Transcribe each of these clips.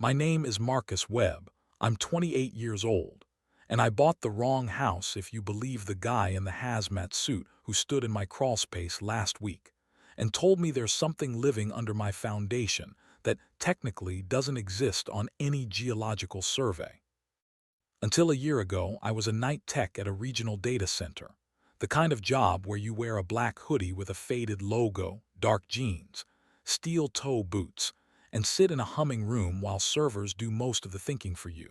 My name is Marcus Webb. I'm 28 years old, and I bought the wrong house if you believe the guy in the hazmat suit who stood in my crawlspace last week and told me there's something living under my foundation that technically doesn't exist on any geological survey. Until a year ago, I was a night tech at a regional data center, the kind of job where you wear a black hoodie with a faded logo, dark jeans, steel toe boots, and sit in a humming room while servers do most of the thinking for you.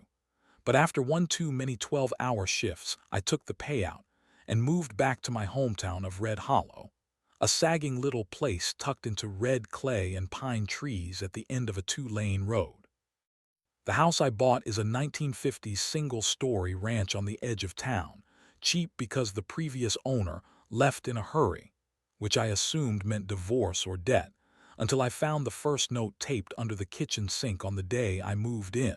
But after one too many 12-hour shifts, I took the payout and moved back to my hometown of Red Hollow, a sagging little place tucked into red clay and pine trees at the end of a two-lane road. The house I bought is a 1950s single-story ranch on the edge of town, cheap because the previous owner left in a hurry, which I assumed meant divorce or debt, until I found the first note taped under the kitchen sink on the day I moved in.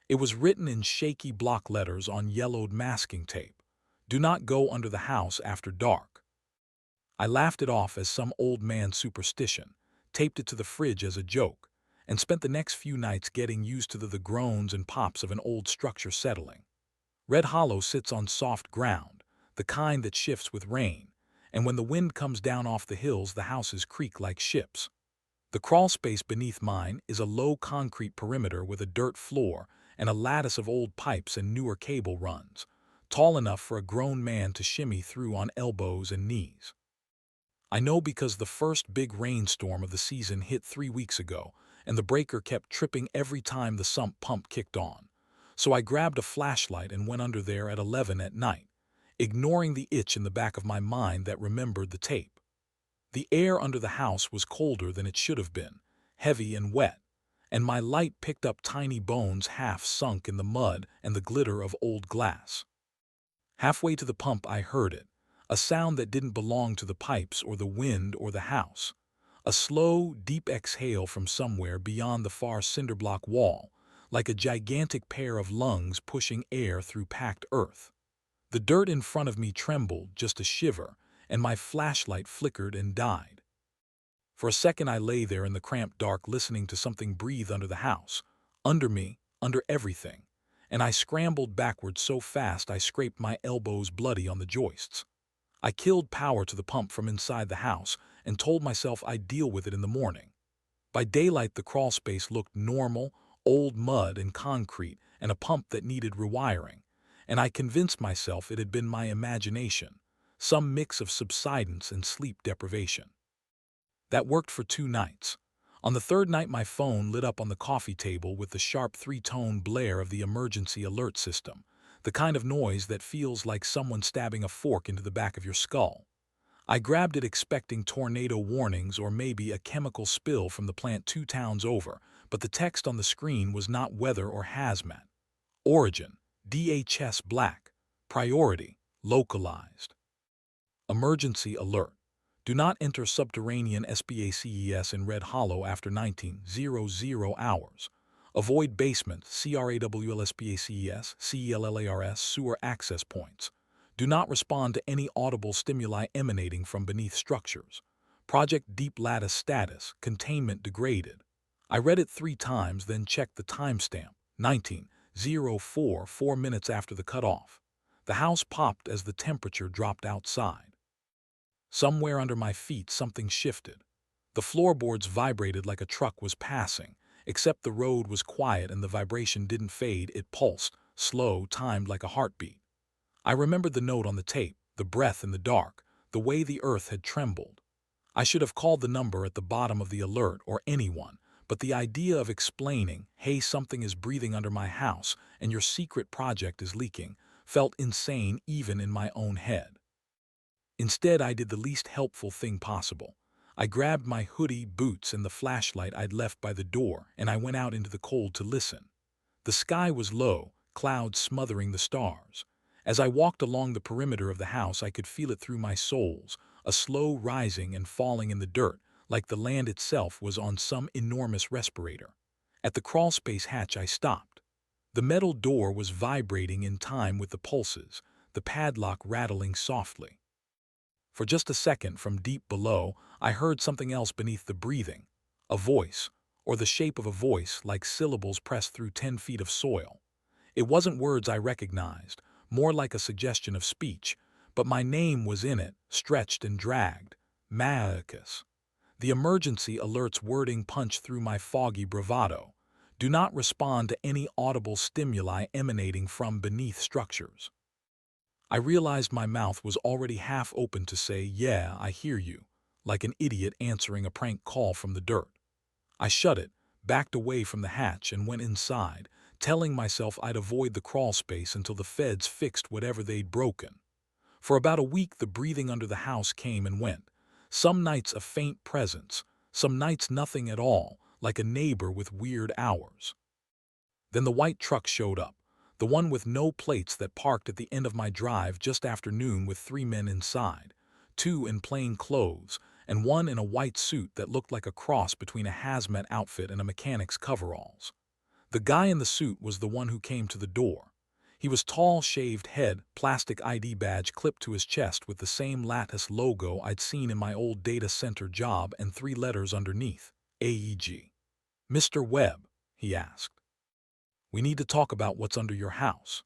It was written in shaky block letters on yellowed masking tape. "Do not go under the house after dark." I laughed it off as some old man superstition, taped it to the fridge as a joke, and spent the next few nights getting used to the groans and pops of an old structure settling. Red Hollow sits on soft ground, the kind that shifts with rain, and when the wind comes down off the hills the houses creak like ships. The crawlspace beneath mine is a low concrete perimeter with a dirt floor and a lattice of old pipes and newer cable runs, tall enough for a grown man to shimmy through on elbows and knees. I know because the first big rainstorm of the season hit 3 weeks ago, and the breaker kept tripping every time the sump pump kicked on. So I grabbed a flashlight and went under there at 11 at night, ignoring the itch in the back of my mind that remembered the tape. The air under the house was colder than it should have been, heavy and wet, and my light picked up tiny bones half sunk in the mud and the glitter of old glass. Halfway to the pump I heard it, a sound that didn't belong to the pipes or the wind or the house. A slow, deep exhale from somewhere beyond the far cinderblock wall, like a gigantic pair of lungs pushing air through packed earth. The dirt in front of me trembled just a shiver, and my flashlight flickered and died. For a second I lay there in the cramped dark listening to something breathe under the house, under me, under everything, and I scrambled backwards so fast I scraped my elbows bloody on the joists. I killed power to the pump from inside the house and told myself I'd deal with it in the morning. By daylight the crawlspace looked normal, old mud and concrete and a pump that needed rewiring, and I convinced myself it had been my imagination, some mix of subsidence and sleep deprivation. That worked for 2 nights. On the third night my phone lit up on the coffee table with the sharp three-tone blare of the emergency alert system, the kind of noise that feels like someone stabbing a fork into the back of your skull. I grabbed it expecting tornado warnings or maybe a chemical spill from the plant 2 towns over, but the text on the screen was not weather or hazmat. Origin, DHS black. Priority, localized. Emergency alert. Do not enter subterranean SPACES in Red Hollow after 19:00 hours. Avoid basement CRAWLSPACES, CELLARS sewer access points. Do not respond to any audible stimuli emanating from beneath structures. Project Deep Lattice status, containment degraded. I read it 3 times, then checked the timestamp, 19:04, 4 minutes after the cutoff. The house popped as the temperature dropped outside. Somewhere under my feet something shifted. The floorboards vibrated like a truck was passing, except the road was quiet and the vibration didn't fade, it pulsed, slow, timed like a heartbeat. I remembered the note on the tape, the breath in the dark, the way the earth had trembled. I should have called the number at the bottom of the alert or anyone, but the idea of explaining, "Hey, something is breathing under my house and your secret project is leaking," felt insane even in my own head. Instead, I did the least helpful thing possible. I grabbed my hoodie, boots, and the flashlight I'd left by the door, and I went out into the cold to listen. The sky was low, clouds smothering the stars. As I walked along the perimeter of the house, I could feel it through my soles, a slow rising and falling in the dirt, like the land itself was on some enormous respirator. At the crawlspace hatch I stopped. The metal door was vibrating in time with the pulses, the padlock rattling softly. For just a second, from deep below, I heard something else beneath the breathing. A voice, or the shape of a voice like syllables pressed through 10 feet of soil. It wasn't words I recognized, more like a suggestion of speech, but my name was in it, stretched and dragged. Maacus. The emergency alert's wording punched through my foggy bravado. Do not respond to any audible stimuli emanating from beneath structures. I realized my mouth was already half open to say, "Yeah, I hear you," like an idiot answering a prank call from the dirt. I shut it, backed away from the hatch, and went inside, telling myself I'd avoid the crawl space until the feds fixed whatever they'd broken. For about a week the breathing under the house came and went. Some nights a faint presence, some nights nothing at all, like a neighbor with weird hours. Then the white truck showed up, the one with no plates that parked at the end of my drive just after noon with 3 men inside, 2 in plain clothes, and 1 in a white suit that looked like a cross between a hazmat outfit and a mechanic's coveralls. The guy in the suit was the one who came to the door. He was tall, shaved head, plastic ID badge clipped to his chest with the same lattice logo I'd seen in my old data center job and 3 letters underneath, AEG. "Mr. Webb," he asked, "we need to talk about what's under your house."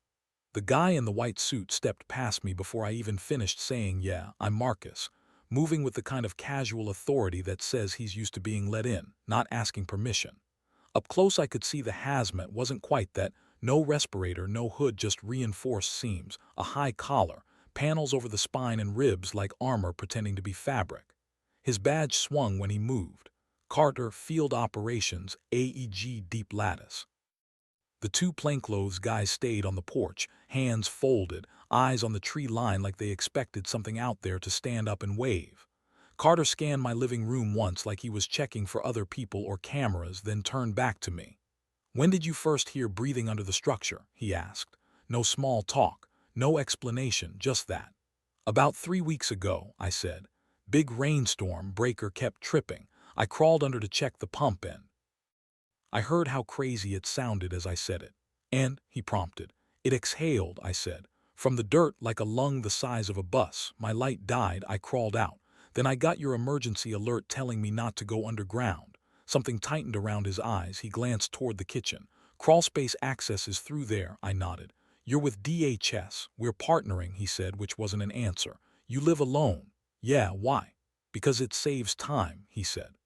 The guy in the white suit stepped past me before I even finished saying, "Yeah, I'm Marcus," moving with the kind of casual authority that says he's used to being let in, not asking permission. Up close I could see the hazmat wasn't quite that. No respirator, no hood, just reinforced seams, a high collar, panels over the spine and ribs like armor pretending to be fabric. His badge swung when he moved. Carter, Field Operations, AEG Deep Lattice. The 2 plainclothes guys stayed on the porch, hands folded, eyes on the tree line like they expected something out there to stand up and wave. Carter scanned my living room once like he was checking for other people or cameras, then turned back to me. "When did you first hear breathing under the structure?" he asked. No small talk, no explanation, just that. "About 3 weeks ago," I said. "Big rainstorm, breaker kept tripping. I crawled under to check the pump in." I heard how crazy it sounded as I said it. "And," he prompted. "It exhaled," I said. "From the dirt like a lung the size of a bus. My light died, I crawled out. Then I got your emergency alert telling me not to go underground." Something tightened around his eyes. He glanced toward the kitchen. "Crawlspace access is through there," I nodded. "You're with DHS. We're partnering," he said, which wasn't an answer. "You live alone." "Yeah, why?" "Because it saves time," he said.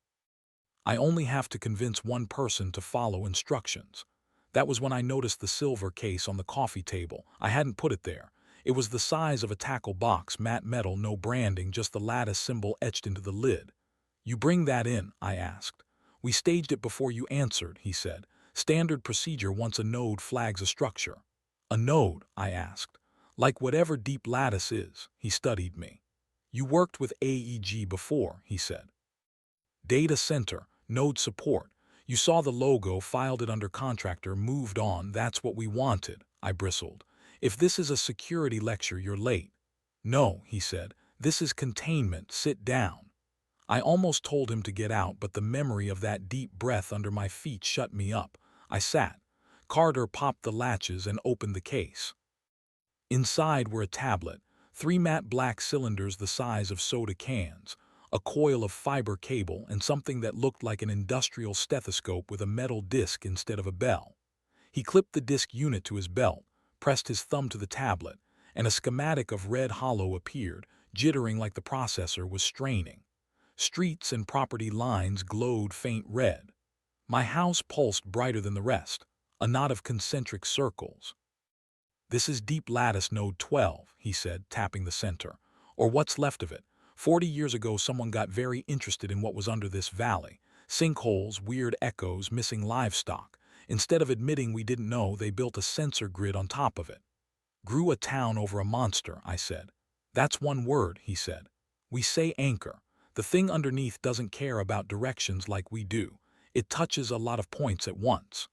"I only have to convince one person to follow instructions." That was when I noticed the silver case on the coffee table. I hadn't put it there. It was the size of a tackle box, matte metal, no branding, just the lattice symbol etched into the lid. "You bring that in?" I asked. "We staged it before you answered," he said. "Standard procedure once a node flags a structure." "A node?" I asked. "Like whatever deep lattice is." He studied me. "You worked with AEG before," he said. "Data center, node support. You saw the logo, filed it under contractor, moved on. That's what we wanted," I bristled. "If this is a security lecture, you're late." "No," he said. "This is containment. Sit down." I almost told him to get out, but the memory of that deep breath under my feet shut me up. I sat. Carter popped the latches and opened the case. Inside were a tablet, 3 matte black cylinders the size of soda cans, a coil of fiber cable, and something that looked like an industrial stethoscope with a metal disc instead of a bell. He clipped the disc unit to his belt, pressed his thumb to the tablet, and a schematic of red hollow appeared, jittering like the processor was straining. Streets and property lines glowed faint red. My house pulsed brighter than the rest, a knot of concentric circles. "This is Deep Lattice Node 12, he said, tapping the center. "Or what's left of it. 40 years ago someone got very interested in what was under this valley. Sinkholes, weird echoes, missing livestock. Instead of admitting we didn't know, they built a sensor grid on top of it. Grew a town over a monster," I said. "That's one word," he said. "We say anchor. The thing underneath doesn't care about directions like we do. It touches a lot of points at once.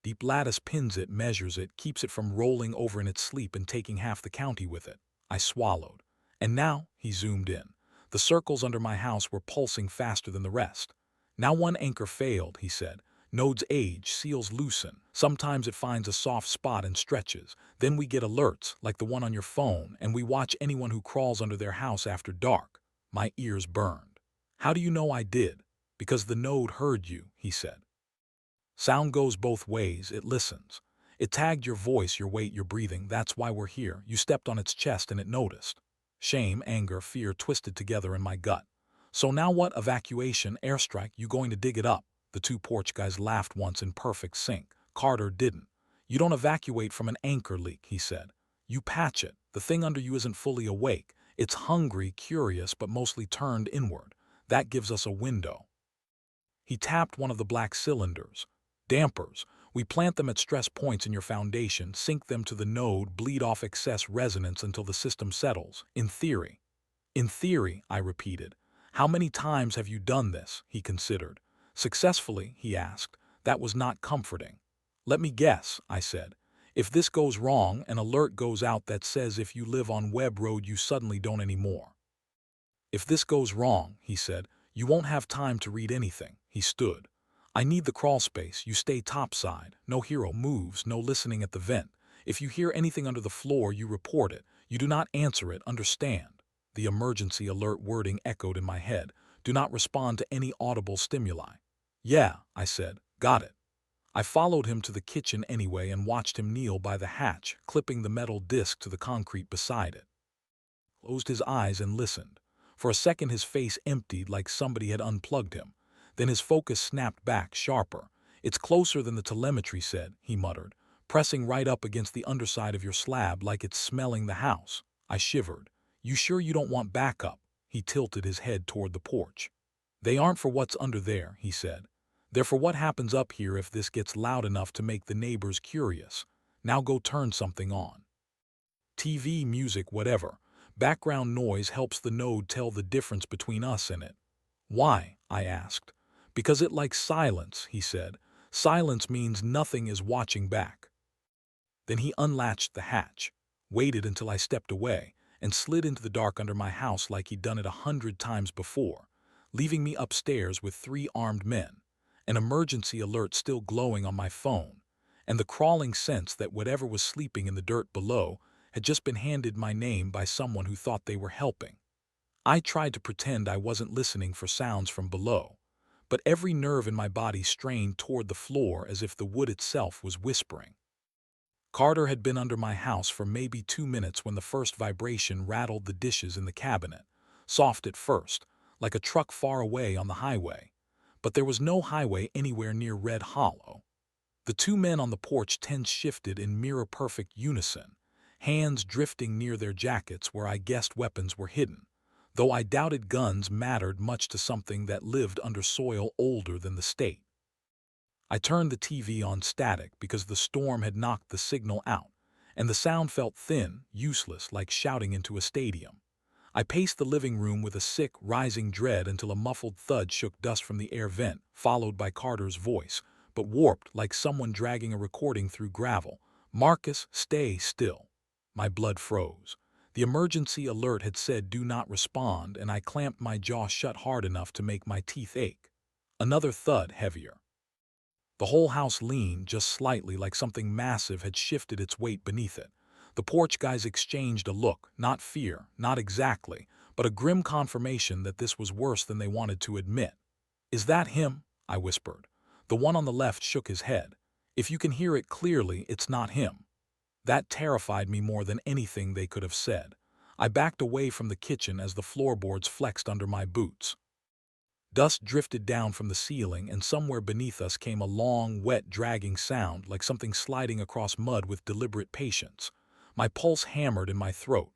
Deep Lattice pins it, measures it, keeps it from rolling over in its sleep and taking half the county with it." I swallowed. "And now," he zoomed in. The circles under my house were pulsing faster than the rest. "Now one anchor failed," he said. "Nodes age, seals loosen. Sometimes it finds a soft spot and stretches. Then we get alerts, like the one on your phone, and we watch anyone who crawls under their house after dark." My ears burned. "How do you know I did?" Because the node heard you, he said. Sound goes both ways, it listens. It tagged your voice, your weight, your breathing. That's why we're here. You stepped on its chest and it noticed. Shame, anger, fear twisted together in my gut. So now what? Evacuation, airstrike, you going to dig it up? The two porch guys laughed once in perfect sync. Carter didn't. You don't evacuate from an anchor leak, he said. You patch it. The thing under you isn't fully awake. It's hungry, curious, but mostly turned inward. That gives us a window. He tapped one of the black cylinders. Dampers. We plant them at stress points in your foundation, sink them to the node, bleed off excess resonance until the system settles. In theory. In theory, I repeated. How many times have you done this? He considered. Successfully, he asked. That was not comforting. Let me guess, I said. If this goes wrong, an alert goes out that says if you live on Webb Road you suddenly don't anymore. If this goes wrong, he said, you won't have time to read anything. He stood. I need the crawl space. You stay topside. No hero moves, no listening at the vent. If you hear anything under the floor, you report it. You do not answer it, understand? The emergency alert wording echoed in my head. Do not respond to any audible stimuli. Yeah, I said. Got it. I followed him to the kitchen anyway and watched him kneel by the hatch, clipping the metal disc to the concrete beside it. Closed his eyes and listened. For a second his face emptied like somebody had unplugged him. Then his focus snapped back, sharper. It's closer than the telemetry said, he muttered, pressing right up against the underside of your slab like it's smelling the house. I shivered. You sure you don't want backup? He tilted his head toward the porch. They aren't for what's under there, he said. They're for what happens up here if this gets loud enough to make the neighbors curious. Now go turn something on. TV, music, whatever. Background noise helps the node tell the difference between us and it. Why? I asked. Because it likes silence, he said. Silence means nothing is watching back. Then he unlatched the hatch, waited until I stepped away, and slid into the dark under my house like he'd done it 100 times before, leaving me upstairs with 3 armed men, an emergency alert still glowing on my phone, and the crawling sense that whatever was sleeping in the dirt below had just been handed my name by someone who thought they were helping. I tried to pretend I wasn't listening for sounds from below, but every nerve in my body strained toward the floor as if the wood itself was whispering. Carter had been under my house for maybe 2 minutes when the first vibration rattled the dishes in the cabinet, soft at first, like a truck far away on the highway. But there was no highway anywhere near Red Hollow. The 2 men on the porch tense shifted in mirror-perfect unison, hands drifting near their jackets where I guessed weapons were hidden, though I doubted guns mattered much to something that lived under soil older than the state. I turned the TV on static because the storm had knocked the signal out, and the sound felt thin, useless, like shouting into a stadium. I paced the living room with a sick, rising dread until a muffled thud shook dust from the air vent, followed by Carter's voice, but warped like someone dragging a recording through gravel. Marcus, stay still. My blood froze. The emergency alert had said do not respond, and I clamped my jaw shut hard enough to make my teeth ache. Another thud, heavier. The whole house leaned just slightly like something massive had shifted its weight beneath it. The porch guys exchanged a look, not fear, not exactly, but a grim confirmation that this was worse than they wanted to admit. Is that him? I whispered. The one on the left shook his head. If you can hear it clearly, it's not him. That terrified me more than anything they could have said. I backed away from the kitchen as the floorboards flexed under my boots. Dust drifted down from the ceiling, and somewhere beneath us came a long, wet, dragging sound like something sliding across mud with deliberate patience. My pulse hammered in my throat.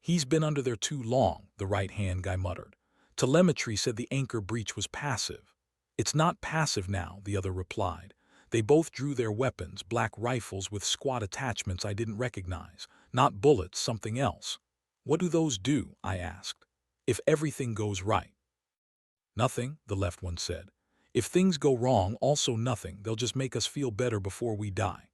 He's been under there too long, the right-hand guy muttered. Telemetry said the anchor breach was passive. It's not passive now, the other replied. They both drew their weapons, black rifles with squat attachments I didn't recognize. Not bullets, something else. What do those do? I asked. If everything goes right. Nothing, the left one said. If things go wrong, also nothing. They'll just make us feel better before we die.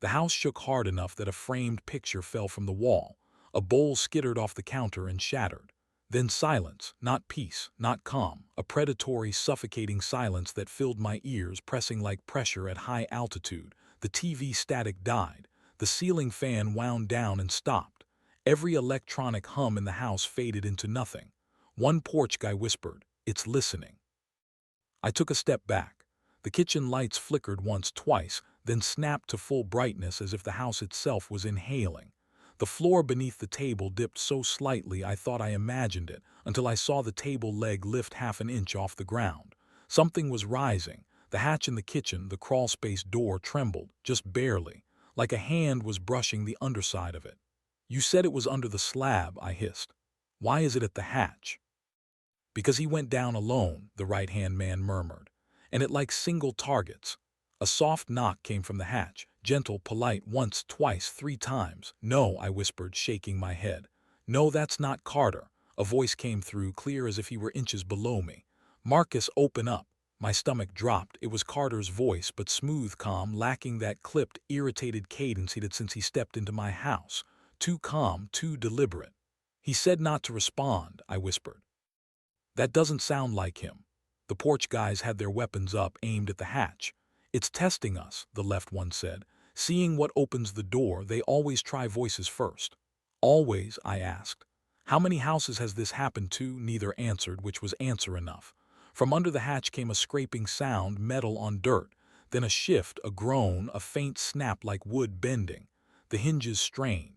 The house shook hard enough that a framed picture fell from the wall. A bowl skittered off the counter and shattered. Then silence, not peace, not calm, a predatory, suffocating silence that filled my ears, pressing like pressure at high altitude. The TV static died. The ceiling fan wound down and stopped. Every electronic hum in the house faded into nothing. One porch guy whispered, "It's listening." I took a step back. The kitchen lights flickered once, twice, then snapped to full brightness as if the house itself was inhaling. The floor beneath the table dipped so slightly I thought I imagined it, until I saw the table leg lift half an inch off the ground. Something was rising. The hatch in the kitchen, the crawlspace door, trembled, just barely, like a hand was brushing the underside of it. "You said it was under the slab," I hissed. "Why is it at the hatch?" "Because he went down alone," the right-hand man murmured. "And it like single targets." A soft knock came from the hatch, gentle, polite, once, twice, three times. "No," I whispered, shaking my head. "No, that's not Carter." A voice came through, clear as if he were inches below me. "Marcus, open up." My stomach dropped. It was Carter's voice, but smooth, calm, lacking that clipped, irritated cadence he'd had since he stepped into my house. Too calm, too deliberate. "He said not to respond," I whispered. "That doesn't sound like him." The porch guys had their weapons up, aimed at the hatch. "It's testing us," the left one said. "Seeing what opens the door, they always try voices first." "Always?" I asked. "How many houses has this happened to?" Neither answered, which was answer enough. From under the hatch came a scraping sound, metal on dirt. Then a shift, a groan, a faint snap like wood bending. The hinges strained.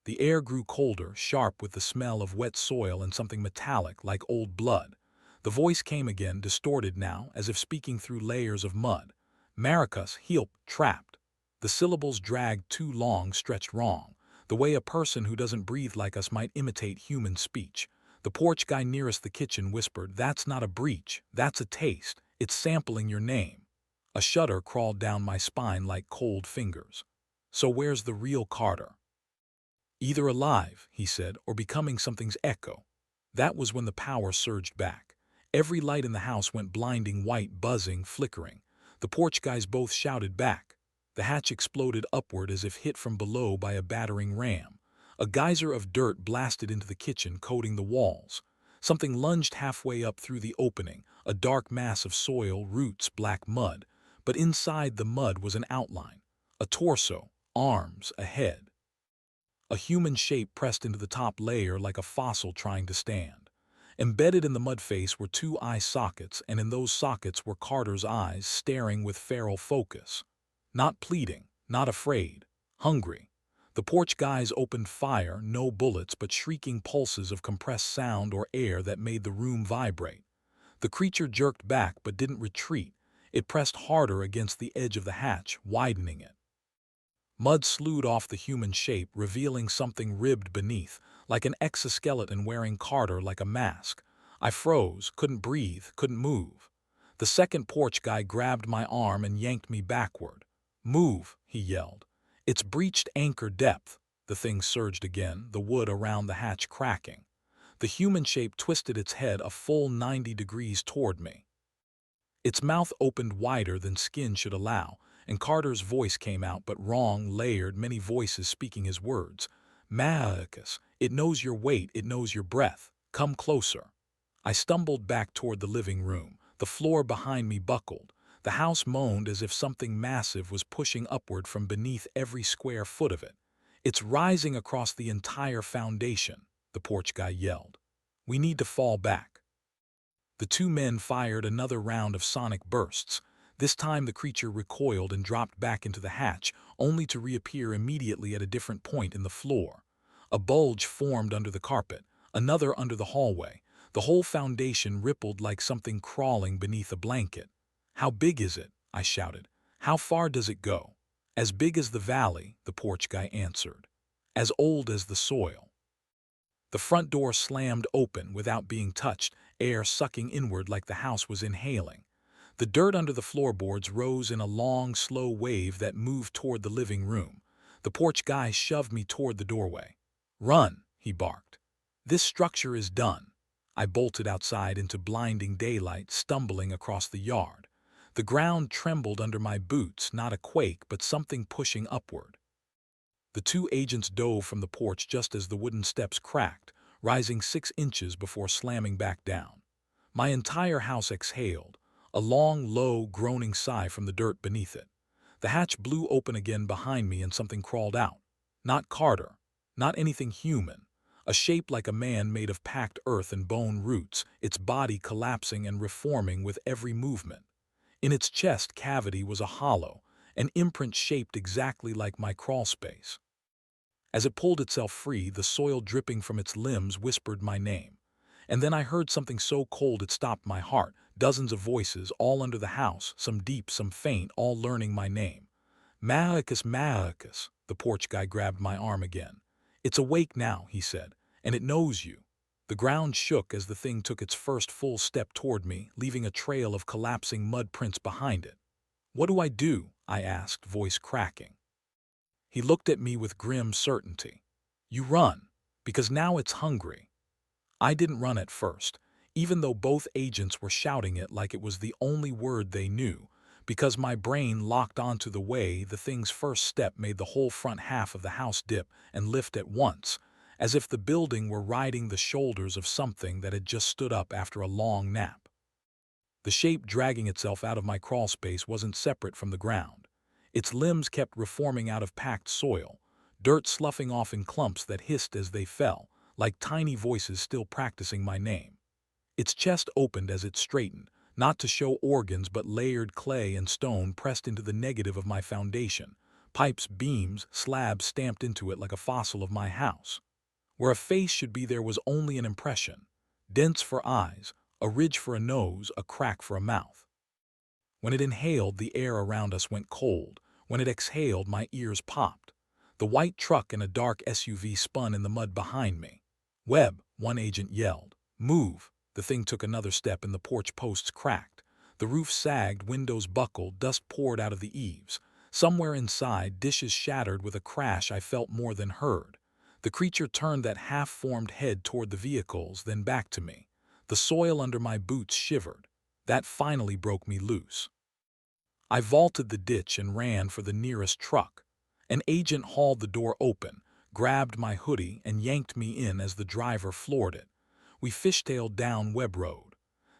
The air grew colder, sharp with the smell of wet soil and something metallic like old blood. The voice came again, distorted now, as if speaking through layers of mud. "Maricus, help, trapped." The syllables dragged too long, stretched wrong, the way a person who doesn't breathe like us might imitate human speech. The porch guy nearest the kitchen whispered, "That's not a breach, that's a taste. It's sampling your name." A shudder crawled down my spine like cold fingers. "So where's the real Carter?" "Either alive," he said, "or becoming something's echo." That was when the power surged back. Every light in the house went blinding white, buzzing, flickering. The porch guys both shouted back. The hatch exploded upward as if hit from below by a battering ram. A geyser of dirt blasted into the kitchen, coating the walls. Something lunged halfway up through the opening, a dark mass of soil, roots, black mud. But inside the mud was an outline. A torso, arms, a head. A human shape pressed into the top layer like a fossil trying to stand. Embedded in the mud face were two eye sockets, and in those sockets were Carter's eyes, staring with feral focus. Not pleading, not afraid, hungry. The porch guys opened fire, no bullets, but shrieking pulses of compressed sound or air that made the room vibrate. The creature jerked back but didn't retreat. It pressed harder against the edge of the hatch, widening it. Mud slewed off the human shape, revealing something ribbed beneath, like an exoskeleton wearing Carter like a mask. I froze, couldn't breathe, couldn't move. The second porch guy grabbed my arm and yanked me backward. "Move," he yelled. "It's breached anchor depth." The thing surged again, the wood around the hatch cracking. The human shape twisted its head a full 90 degrees toward me. Its mouth opened wider than skin should allow, and Carter's voice came out, but wrong, layered, many voices speaking his words. "Marcus, it knows your weight, it knows your breath. Come closer." I stumbled back toward the living room. The floor behind me buckled. The house moaned as if something massive was pushing upward from beneath every square foot of it. "It's rising across the entire foundation," the porch guy yelled. "We need to fall back." The two men fired another round of sonic bursts. This time the creature recoiled and dropped back into the hatch, only to reappear immediately at a different point in the floor. A bulge formed under the carpet, another under the hallway. The whole foundation rippled like something crawling beneath a blanket. "How big is it?" I shouted. "How far does it go?" "As big as the valley," the porch guy answered. "As old as the soil." The front door slammed open without being touched, air sucking inward like the house was inhaling. The dirt under the floorboards rose in a long, slow wave that moved toward the living room. The porch guy shoved me toward the doorway. "Run," he barked. "This structure is done." I bolted outside into blinding daylight, stumbling across the yard. The ground trembled under my boots, not a quake, but something pushing upward. The two agents dove from the porch just as the wooden steps cracked, rising 6 inches before slamming back down. My entire house exhaled, a long, low, groaning sigh from the dirt beneath it. The hatch blew open again behind me and something crawled out. Not Carter, not anything human. A shape like a man made of packed earth and bone roots, its body collapsing and reforming with every movement. In its chest cavity was a hollow, an imprint shaped exactly like my crawlspace. As it pulled itself free, the soil dripping from its limbs whispered my name. And then I heard something so cold it stopped my heart, dozens of voices, all under the house, some deep, some faint, all learning my name. Maacus, Maacus, the porch guy grabbed my arm again. It's awake now, he said, and it knows you. The ground shook as the thing took its first full step toward me, leaving a trail of collapsing mud prints behind it. What do I do? I asked, voice cracking. He looked at me with grim certainty. You run, because now it's hungry. I didn't run at first, even though both agents were shouting it like it was the only word they knew, because my brain locked onto the way the thing's first step made the whole front half of the house dip and lift at once, as if the building were riding the shoulders of something that had just stood up after a long nap. The shape dragging itself out of my crawlspace wasn't separate from the ground. Its limbs kept reforming out of packed soil, dirt sloughing off in clumps that hissed as they fell, like tiny voices still practicing my name. Its chest opened as it straightened, not to show organs but layered clay and stone pressed into the negative of my foundation, pipes, beams, slabs stamped into it like a fossil of my house. Where a face should be there was only an impression, dents for eyes, a ridge for a nose, a crack for a mouth. When it inhaled, the air around us went cold. When it exhaled, my ears popped. The white truck and a dark SUV spun in the mud behind me. Webb, one agent yelled. Move. The thing took another step and the porch posts cracked. The roof sagged, windows buckled, dust poured out of the eaves. Somewhere inside, dishes shattered with a crash I felt more than heard. The creature turned that half-formed head toward the vehicles, then back to me. The soil under my boots shivered. That finally broke me loose. I vaulted the ditch and ran for the nearest truck. An agent hauled the door open, grabbed my hoodie, and yanked me in as the driver floored it. We fishtailed down Webb Road.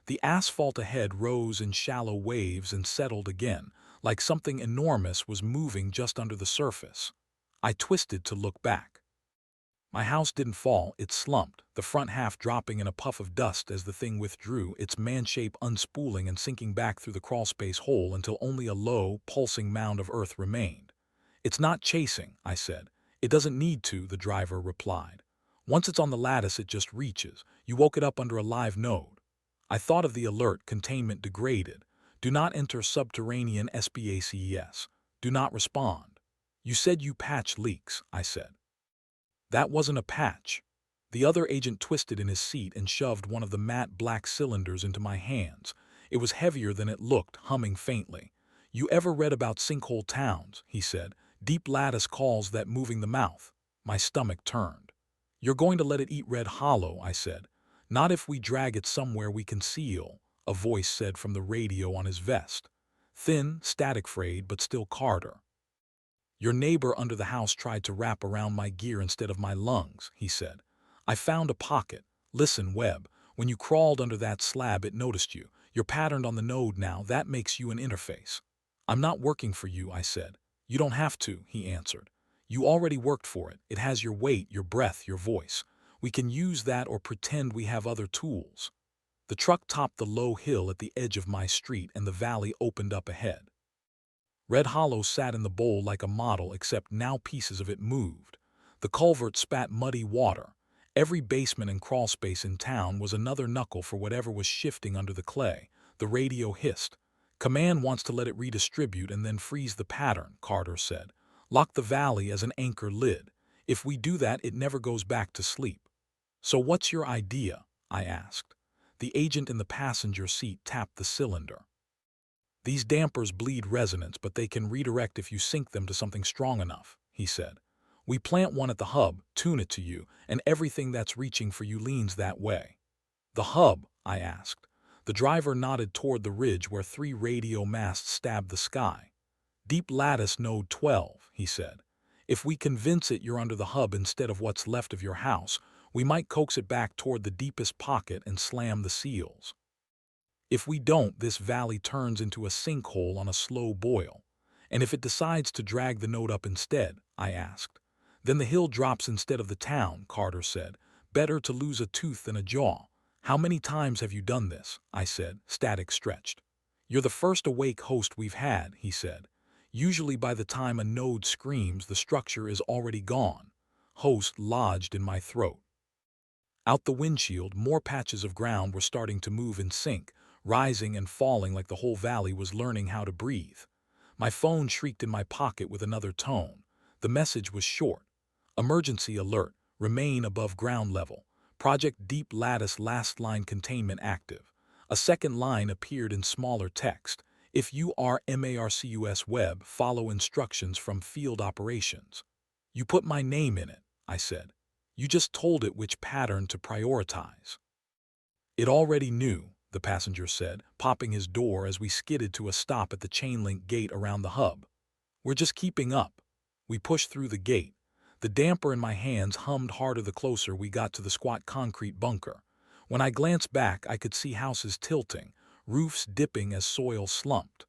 The asphalt ahead rose in shallow waves and settled again, like something enormous was moving just under the surface. I twisted to look back. My house didn't fall, it slumped, the front half dropping in a puff of dust as the thing withdrew, its man-shape unspooling and sinking back through the crawlspace hole until only a low, pulsing mound of earth remained. It's not chasing, I said. It doesn't need to, the driver replied. Once it's on the lattice, it just reaches. You woke it up under a live node. I thought of the alert, containment degraded. Do not enter subterranean SBACES. Do not respond. You said you patch leaks, I said. That wasn't a patch. The other agent twisted in his seat and shoved one of the matte black cylinders into my hands. It was heavier than it looked, humming faintly. You ever read about sinkhole towns, he said. Deep lattice calls that moving the mouth. My stomach turned. You're going to let it eat Red Hollow, I said. Not if we drag it somewhere we can seal, a voice said from the radio on his vest. Thin, static-frayed, but still Carter. Your neighbor under the house tried to wrap around my gear instead of my lungs, he said. I found a pocket. Listen, Webb, when you crawled under that slab it noticed you. You're patterned on the node now, that makes you an interface. I'm not working for you, I said. You don't have to, he answered. You already worked for it. It has your weight, your breath, your voice. We can use that or pretend we have other tools. The truck topped the low hill at the edge of my street and the valley opened up ahead. Red Hollow sat in the bowl like a model, except now pieces of it moved. The culvert spat muddy water. Every basement and crawlspace in town was another knuckle for whatever was shifting under the clay. The radio hissed. Command wants to let it redistribute and then freeze the pattern, Carter said. Lock the valley as an anchor lid. If we do that, it never goes back to sleep. So what's your idea? I asked. The agent in the passenger seat tapped the cylinder. These dampers bleed resonance, but they can redirect if you sync them to something strong enough, he said. We plant one at the hub, tune it to you, and everything that's reaching for you leans that way. The hub? I asked. The driver nodded toward the ridge where 3 radio masts stabbed the sky. Deep lattice node 12, he said. If we convince it you're under the hub instead of what's left of your house, we might coax it back toward the deepest pocket and slam the seals. If we don't, this valley turns into a sinkhole on a slow boil. And if it decides to drag the node up instead, I asked. Then the hill drops instead of the town, Carter said. Better to lose a tooth than a jaw. How many times have you done this? I said, static stretched. You're the first awake host we've had, he said. Usually by the time a node screams, the structure is already gone. Host lodged in my throat. Out the windshield, more patches of ground were starting to move in sync, rising and falling like the whole valley was learning how to breathe. My phone shrieked in my pocket with another tone. The message was short. Emergency alert. Remain above ground level. Project Deep Lattice last line containment active. A second line appeared in smaller text. If you are MARCUS Web, follow instructions from field operations. You put my name in it, I said. You just told it which pattern to prioritize. It already knew, the passenger said, popping his door as we skidded to a stop at the chain-link gate around the hub. We're just keeping up. We pushed through the gate. The damper in my hands hummed harder the closer we got to the squat concrete bunker. When I glanced back, I could see houses tilting, roofs dipping as soil slumped.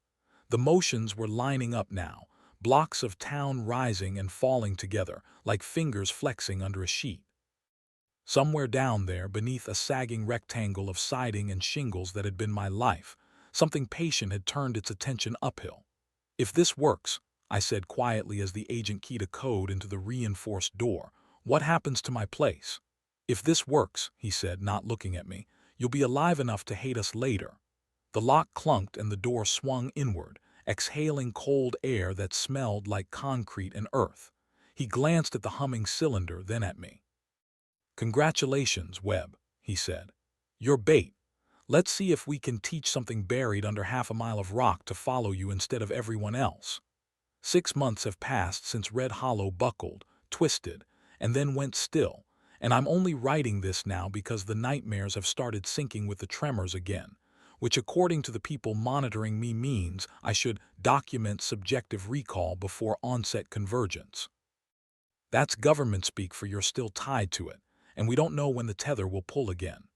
The motions were lining up now, blocks of town rising and falling together, like fingers flexing under a sheet. Somewhere down there, beneath a sagging rectangle of siding and shingles that had been my life, something patient had turned its attention uphill. If this works, I said quietly as the agent keyed a code into the reinforced door, what happens to my place? If this works, he said, not looking at me, you'll be alive enough to hate us later. The lock clunked and the door swung inward, exhaling cold air that smelled like concrete and earth. He glanced at the humming cylinder, then at me. Congratulations, Webb, he said. You're bait. Let's see if we can teach something buried under half a mile of rock to follow you instead of everyone else. 6 months have passed since Red Hollow buckled, twisted, and then went still, and I'm only writing this now because the nightmares have started syncing with the tremors again, which according to the people monitoring me means I should document subjective recall before onset convergence. That's government speak for you're still tied to it, and we don't know when the tether will pull again.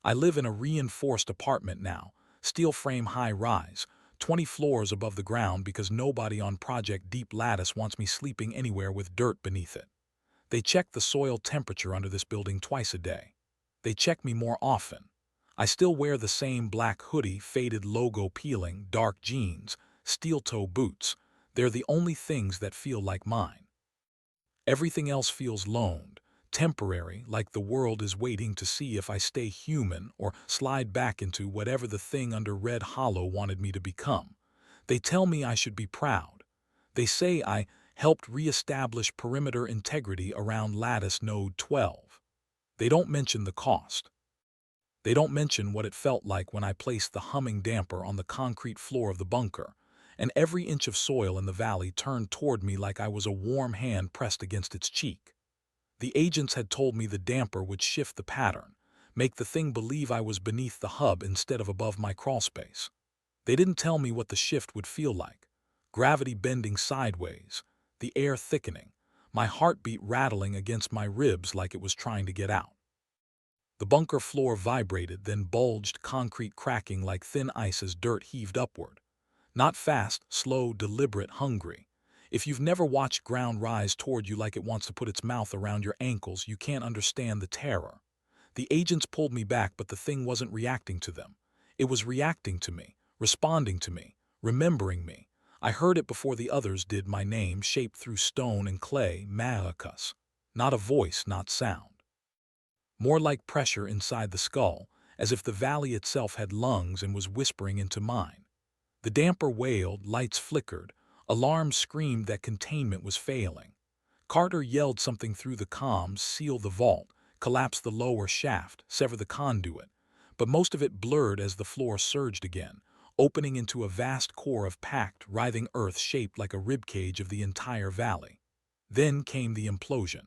I live in a reinforced apartment now, steel frame high rise, 20 floors above the ground because nobody on Project Deep Lattice wants me sleeping anywhere with dirt beneath it. They check the soil temperature under this building twice a day. They check me more often. I still wear the same black hoodie, faded logo peeling, dark jeans, steel-toe boots. They're the only things that feel like mine. Everything else feels loaned, temporary, like the world is waiting to see if I stay human or slide back into whatever the thing under Red Hollow wanted me to become. They tell me I should be proud. They say I helped reestablish perimeter integrity around Lattice Node 12. They don't mention the cost. They don't mention what it felt like when I placed the humming damper on the concrete floor of the bunker, and every inch of soil in the valley turned toward me like I was a warm hand pressed against its cheek. The agents had told me the damper would shift the pattern, make the thing believe I was beneath the hub instead of above my crawlspace. They didn't tell me what the shift would feel like. Gravity bending sideways, the air thickening, my heartbeat rattling against my ribs like it was trying to get out. The bunker floor vibrated, then bulged, concrete cracking like thin ice as dirt heaved upward. Not fast, slow, deliberate, hungry. If you've never watched ground rise toward you like it wants to put its mouth around your ankles, you can't understand the terror. The agents pulled me back, but the thing wasn't reacting to them. It was reacting to me, responding to me, remembering me. I heard it before the others did, my name shaped through stone and clay, Marcus. Not a voice, not sound. More like pressure inside the skull, as if the valley itself had lungs and was whispering into mine. The damper wailed, lights flickered, alarms screamed that containment was failing. Carter yelled something through the comms, seal the vault, collapse the lower shaft, sever the conduit, but most of it blurred as the floor surged again, opening into a vast core of packed, writhing earth shaped like a ribcage of the entire valley. Then came the implosion.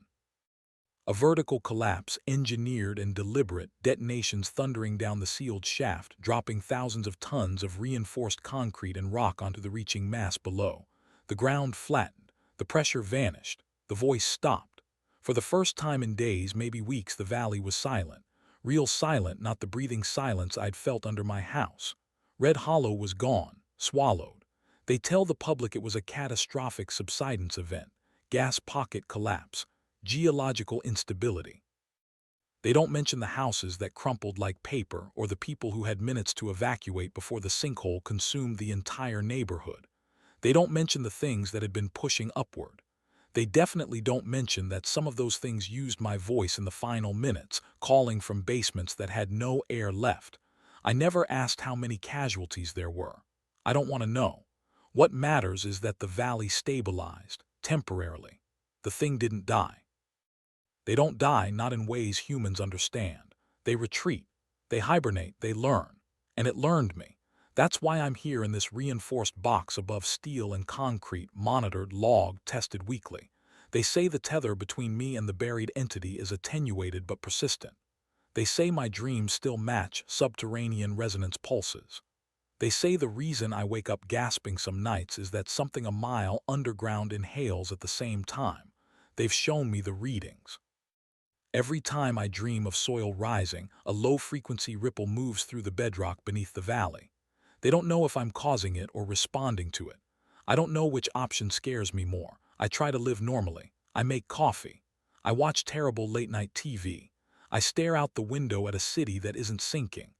A vertical collapse, engineered and deliberate, detonations thundering down the sealed shaft, dropping thousands of tons of reinforced concrete and rock onto the reaching mass below. The ground flattened, the pressure vanished, the voice stopped. For the first time in days, maybe weeks, the valley was silent. Real silent, not the breathing silence I'd felt under my house. Red Hollow was gone, swallowed. They tell the public it was a catastrophic subsidence event, gas pocket collapse, geological instability. They don't mention the houses that crumpled like paper or the people who had minutes to evacuate before the sinkhole consumed the entire neighborhood. They don't mention the things that had been pushing upward. They definitely don't mention that some of those things used my voice in the final minutes, calling from basements that had no air left. I never asked how many casualties there were. I don't want to know. What matters is that the valley stabilized, temporarily. The thing didn't die. They don't die, not in ways humans understand. They retreat. They hibernate. They learn. And it learned me. That's why I'm here in this reinforced box above steel and concrete, monitored, logged, tested weekly. They say the tether between me and the buried entity is attenuated but persistent. They say my dreams still match subterranean resonance pulses. They say the reason I wake up gasping some nights is that something a mile underground inhales at the same time. They've shown me the readings. Every time I dream of soil rising, a low-frequency ripple moves through the bedrock beneath the valley. They don't know if I'm causing it or responding to it. I don't know which option scares me more. I try to live normally. I make coffee. I watch terrible late-night TV. I stare out the window at a city that isn't sinking.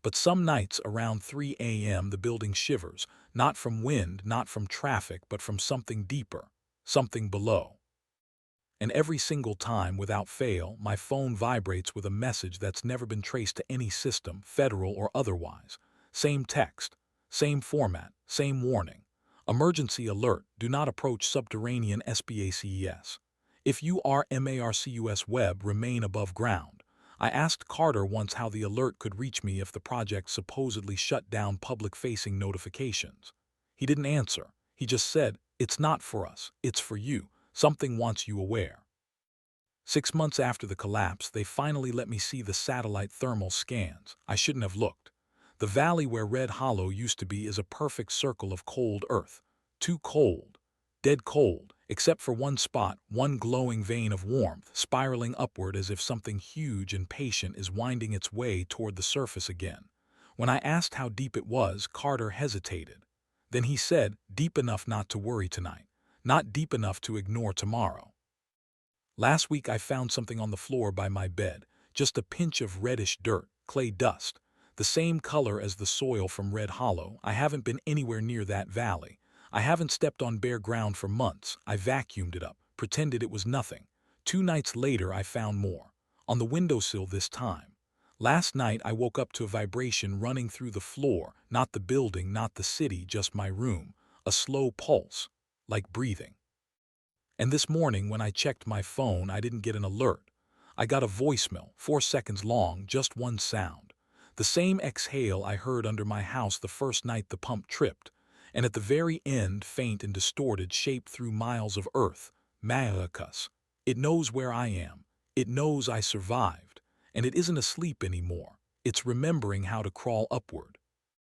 But some nights around 3 a.m. the building shivers, not from wind, not from traffic, but from something deeper, something below. And every single time, without fail, my phone vibrates with a message that's never been traced to any system, federal or otherwise. Same text, same format, same warning. Emergency alert, do not approach subterranean SPACES. If you are MARCUS web, remain above ground. I asked Carter once how the alert could reach me if the project supposedly shut down public-facing notifications. He didn't answer. He just said, "It's not for us, it's for you. Something wants you aware." 6 months after the collapse, they finally let me see the satellite thermal scans. I shouldn't have looked. The valley where Red Hollow used to be is a perfect circle of cold earth. Too cold. Dead cold, except for one spot, one glowing vein of warmth, spiraling upward as if something huge and patient is winding its way toward the surface again. When I asked how deep it was, Carter hesitated. Then he said, "Deep enough not to worry tonight. Not deep enough to ignore tomorrow." Last week I found something on the floor by my bed, just a pinch of reddish dirt, clay dust, the same color as the soil from Red Hollow. I haven't been anywhere near that valley. I haven't stepped on bare ground for months. I vacuumed it up, pretended it was nothing. 2 nights later I found more. On the windowsill this time. Last night I woke up to a vibration running through the floor, not the building, not the city, just my room. A slow pulse, like breathing. And this morning when I checked my phone, I didn't get an alert. I got a voicemail, 4 seconds long, just one sound. The same exhale I heard under my house the first night the pump tripped. And at the very end, faint and distorted, shaped through miles of earth, Maracus. It knows where I am. It knows I survived. And it isn't asleep anymore. It's remembering how to crawl upward.